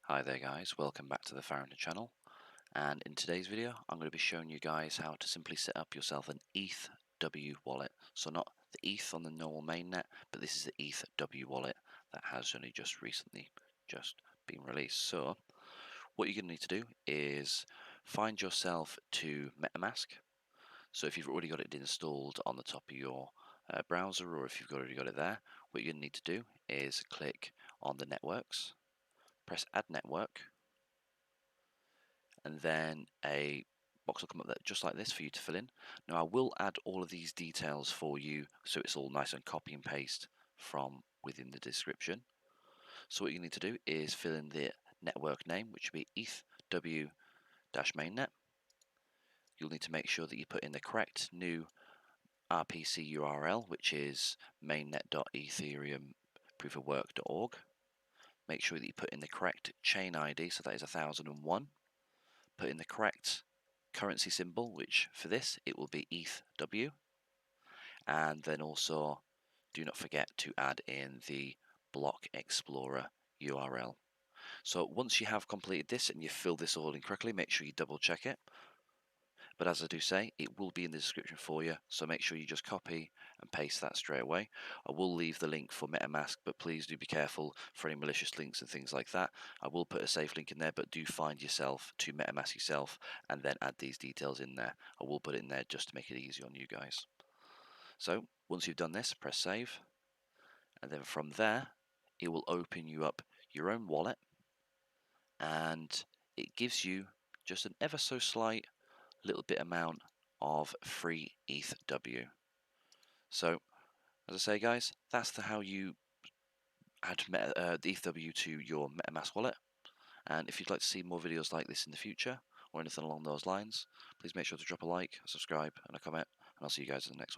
Hi there guys, welcome back to the Founder channel, and in today's video I'm going to be showing you guys how to simply set up yourself an ETHW wallet. So not the ETH on the normal mainnet, but this is the ETHW wallet that has only just recently been released. So what you're going to need to do is find yourself to Metamask. So if you've already got it installed on the top of your browser, or if you've already got it there, what you're going to need to do is click on the networks, press add network, and then a box will come up just like this for you to fill in. Now I will add all of these details for you so it's all nice and copy and paste from within the description. So what you need to do is fill in the network name, which will be ETHW-mainnet. You'll need to make sure that you put in the correct new RPC URL, which is mainnet.ethereumproofofwork.org. Make sure that you put in the correct chain ID, so that is 1001. Put in the correct currency symbol, which for this it will be ETHW, and then also do not forget to add in the block explorer URL. So once you have completed this and you fill this all in correctly, make sure you double check it. But as I do say, it will be in the description for you, so make sure you just copy and paste that straight away. I will leave the link for Metamask, but please do be careful for any malicious links and things like that. I will put a safe link in there, but do find yourself to Metamask yourself and then add these details in there. I will put it in there just to make it easy on you guys. So once you've done this, press save, and then from there it will open you up your own wallet, and it gives you just an ever so slight little bit amount of free ETHW. So as I say guys, that's how you add the ETHW to your Metamask wallet. And if you'd like to see more videos like this in the future or anything along those lines, please make sure to drop a like, a subscribe and a comment, and I'll see you guys in the next one.